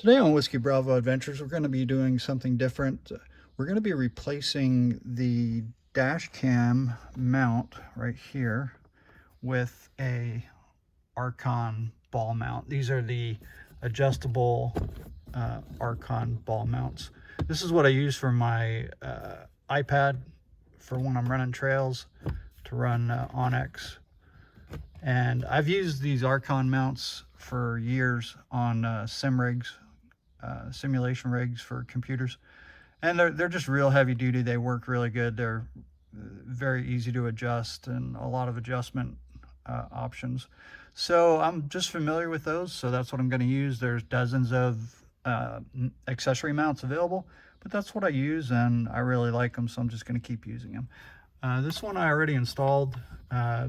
Today on Whiskey Bravo Adventures, we're going to be doing something different. We're going to be replacing the dash cam mount right here with a Arkon ball mount. These are the adjustable Arkon ball mounts. This is what I use for my iPad for when I'm running trails to run Onyx. And I've used these Arkon mounts for years on sim rigs, simulation rigs for computers, and they're just real heavy duty. They work really good. They're very easy to adjust and a lot of adjustment options. So I'm just familiar with those, so that's what I'm going to use. There's dozens of accessory mounts available, but that's what I use and I really like them, so I'm just going to keep using them. This one I already installed,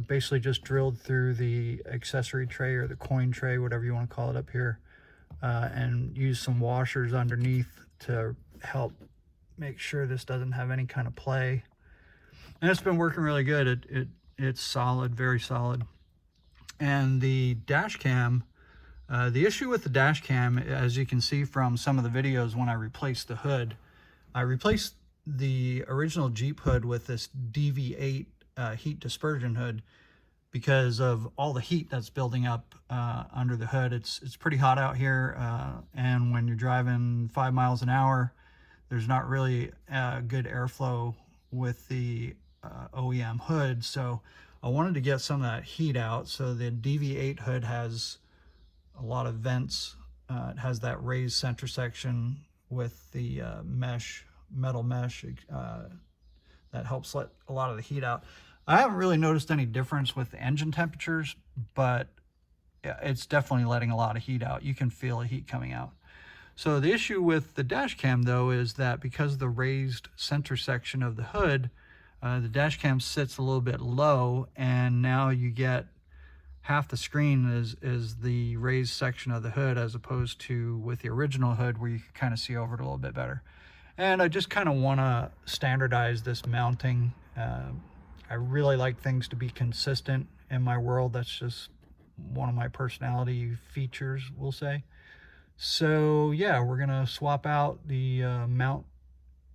basically just drilled through the accessory tray or the coin tray, whatever you want to call it up here, and used some washers underneath to help make sure this doesn't have any kind of play. And it's been working really good. It's solid, very solid. And the dash cam, the issue with the dash cam, as you can see from some of the videos when I replaced the hood, I replaced the original Jeep hood with this DV8 heat dispersion hood because of all the heat that's building up under the hood. It's pretty hot out here, and when you're driving 5 miles an hour, there's not really good airflow with the OEM hood. So I wanted to get some of that heat out. So the DV8 hood has a lot of vents. It has that raised center section with the metal mesh that helps let a lot of the heat out. I haven't really noticed any difference with the engine temperatures, but it's definitely letting a lot of heat out. You can feel the heat coming out. So the issue with the dash cam though is that because of the raised center section of the hood, the dash cam sits a little bit low, and now you get half the screen is the raised section of the hood, as opposed to with the original hood where you can kind of see over it a little bit better. And I just kind of want to standardize this mounting. I really like things to be consistent in my world. That's just one of my personality features, we'll say. So yeah, we're gonna swap out the mount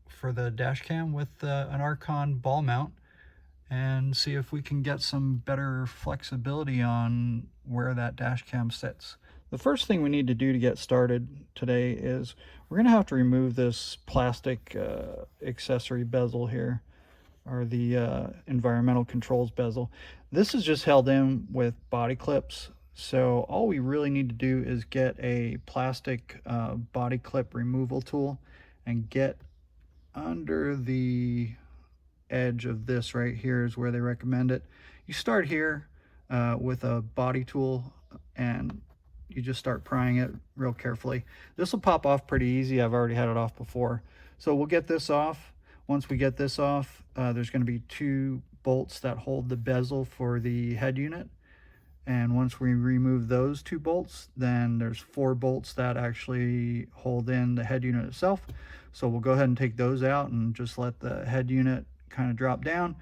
for the dash cam with an Arkon ball mount and see if we can get some better flexibility on where that dash cam sits. The first thing we need to do to get started today is we're going to have to remove this plastic accessory bezel here, or the environmental controls bezel. This is just held in with body clips, so all we really need to do is get a plastic body clip removal tool and get under the edge of this. Right here is where they recommend it. You start here with a body tool and you just start prying it real carefully. This will pop off pretty easy. I've already had it off before. So we'll get this off. Once we get this off, there's going to be 2 bolts that hold the bezel for the head unit. And once we remove those 2 bolts, then there's 4 bolts that actually hold in the head unit itself. So we'll go ahead and take those out and just let the head unit kind of drop down.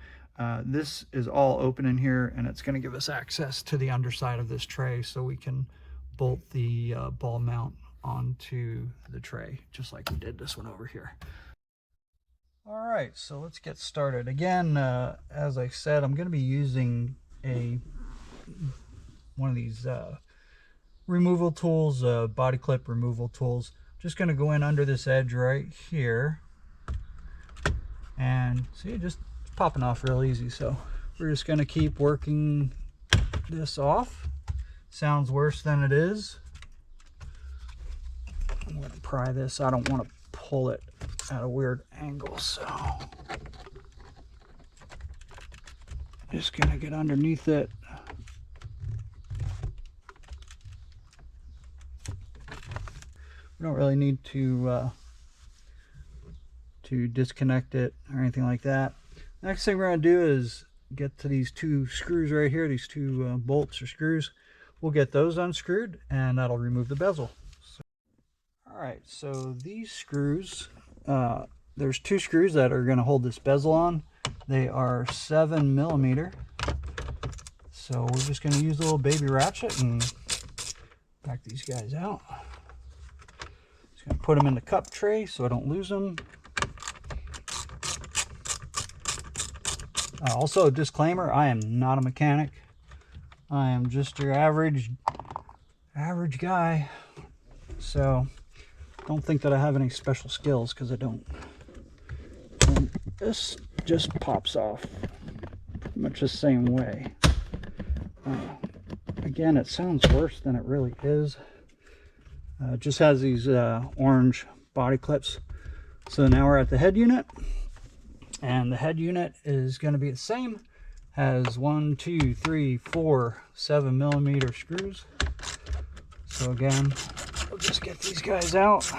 This is all open in here, and it's going to give us access to the underside of this tray so we can bolt the ball mount onto the tray, just like we did this one over here. All right, so let's get started. Again, as I said, I'm going to be using one of these removal tools, body clip removal tools. Just going to go in under this edge right here, and see, it just popping off real easy. So we're just going to keep working this off. Sounds worse than it is. I'm going to pry this. I don't want to pull it at a weird angle, so just going to get underneath it. We don't really need to disconnect it or anything like that. Next thing we're going to do is get to these 2 screws right here, these 2 bolts or screws. We'll get those unscrewed, and that'll remove the bezel. All right, so these screws, there's 2 screws that are going to hold this bezel on. They are 7mm. So we're just going to use a little baby ratchet and back these guys out. put them in the cup tray so I don't lose them. Also, a disclaimer, I am not a mechanic. I am just your average guy. So don't think that I have any special skills, because I don't. And this just pops off pretty much the same way. Again, it sounds worse than it really is. It just has these orange body clips. So now we're at the head unit, and the head unit is going to be the same. Has 1, 2, 3, 4 7mm screws. So again, we'll just get these guys out.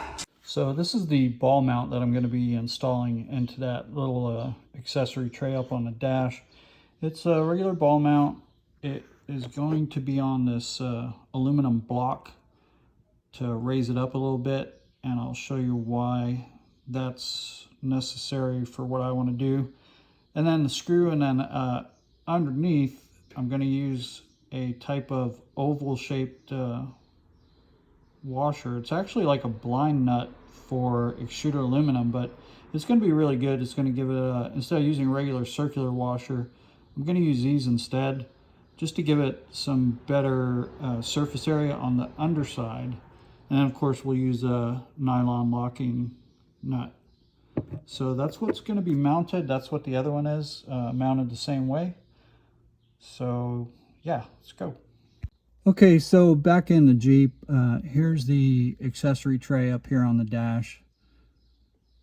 So this is the ball mount that I'm going to be installing into that little accessory tray up on the dash. It's a regular ball mount. It is going to be on this aluminum block to raise it up a little bit, and I'll show you why that's necessary for what I want to do. And then the screw, and then underneath I'm going to use a type of oval shaped washer. It's actually like a blind nut for extruder aluminum, but it's going to be really good. It's going to give it a, instead of using a regular circular washer, I'm going to use these instead, just to give it some better surface area on the underside. And then of course we'll use a nylon locking nut. So that's what's going to be mounted. That's what the other one is, mounted the same way. So yeah, let's go. Okay, so back in the Jeep, here's the accessory tray up here on the dash.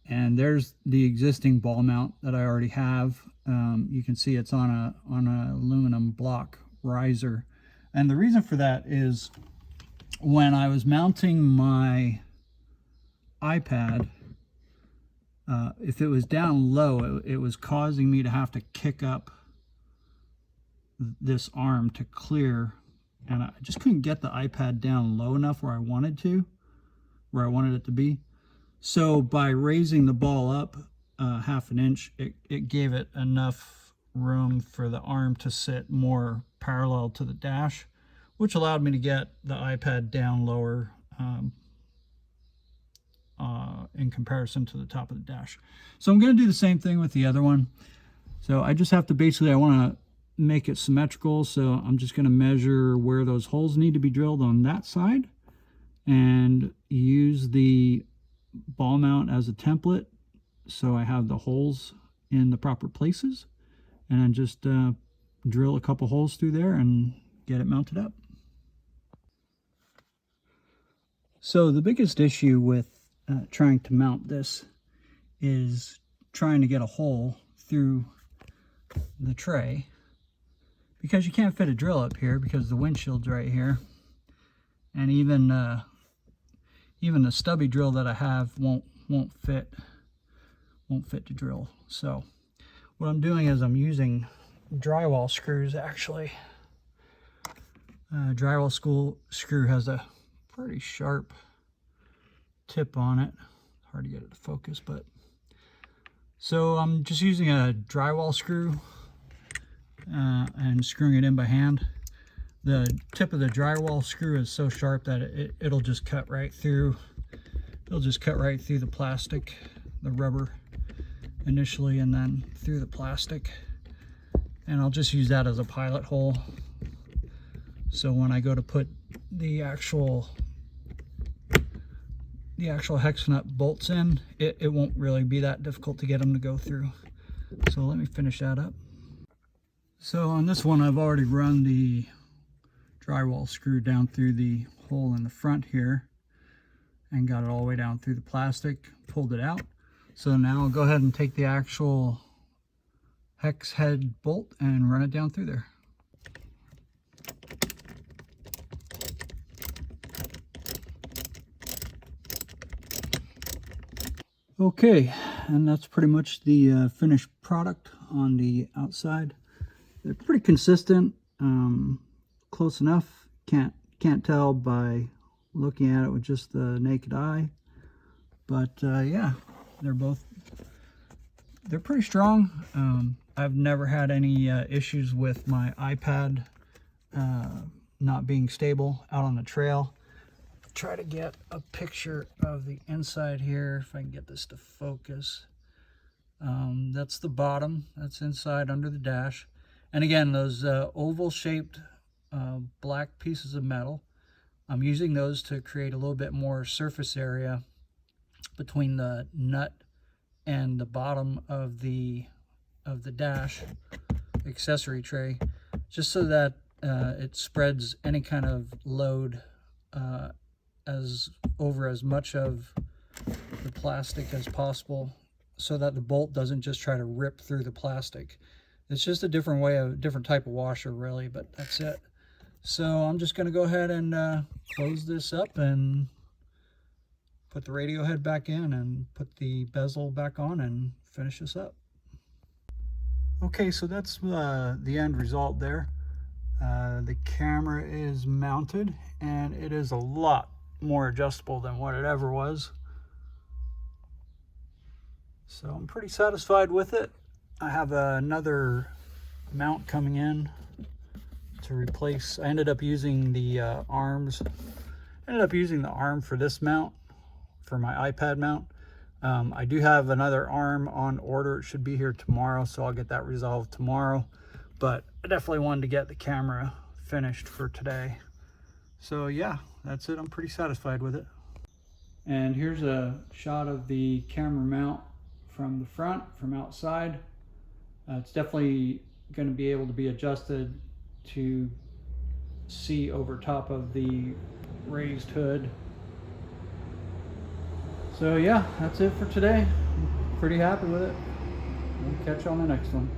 And there's the existing ball mount that I already have. You can see it's on an aluminum block riser. And the reason for that is when I was mounting my iPad, if it was down low, it was causing me to have to kick up this arm to clear, and I just couldn't get the iPad down low enough where I wanted it to be. So by raising the ball up half an inch, it gave it enough room for the arm to sit more parallel to the dash, which allowed me to get the iPad down lower in comparison to the top of the dash. So I'm going to do the same thing with the other one. So I just have to basically, I want to make it symmetrical, so I'm just going to measure where those holes need to be drilled on that side and use the ball mount as a template so I have the holes in the proper places, and then just drill a couple holes through there and get it mounted up. So the biggest issue with trying to mount this is trying to get a hole through the tray, because you can't fit a drill up here because the windshield's right here, and even the stubby drill that I have won't fit to drill. So what I'm doing is I'm using drywall screws. Actually, drywall screw has a pretty sharp tip on it. Hard to get it to focus, but so I'm just using a drywall screw and screwing it in by hand. The tip of the drywall screw is so sharp that it'll just cut right through. It'll just cut right through the plastic, the rubber initially, and then through the plastic. And I'll just use that as a pilot hole. So when I go to put the actual hex nut bolts in, it won't really be that difficult to get them to go through. So let me finish that up. So on this one, I've already run the drywall screw down through the hole in the front here and got it all the way down through the plastic, pulled it out. So now I'll go ahead and take the actual hex head bolt and run it down through there. Okay, and that's pretty much the finished product on the outside. They're pretty consistent, close enough. Can't tell by looking at it with just the naked eye, but yeah, they're pretty strong. I've never had any issues with my iPad not being stable out on the trail. try to get a picture of the inside here, if I can get this to focus. That's the bottom, that's inside under the dash. And again, those oval shaped black pieces of metal, I'm using those to create a little bit more surface area between the nut and the bottom of the dash accessory tray, just so that it spreads any kind of load over as much of the plastic as possible, so that the bolt doesn't just try to rip through the plastic. It's just a different type of washer, really, but that's it. So I'm just going to go ahead and close this up and put the radio head back in and put the bezel back on and finish this up. Okay, so that's the end result there. The camera is mounted, and it is a lot more adjustable than what it ever was. So I'm pretty satisfied with it. I have another mount coming in to replace. I ended up using the arms. I ended up using the arm for this mount, for my iPad mount. I do have another arm on order. It should be here tomorrow, so I'll get that resolved tomorrow. But I definitely wanted to get the camera finished for today. So yeah, that's it. I'm pretty satisfied with it. And here's a shot of the camera mount from the front, from outside. It's definitely going to be able to be adjusted to see over top of the raised hood. So yeah, that's it for today. I'm pretty happy with it. We'll catch you on the next one.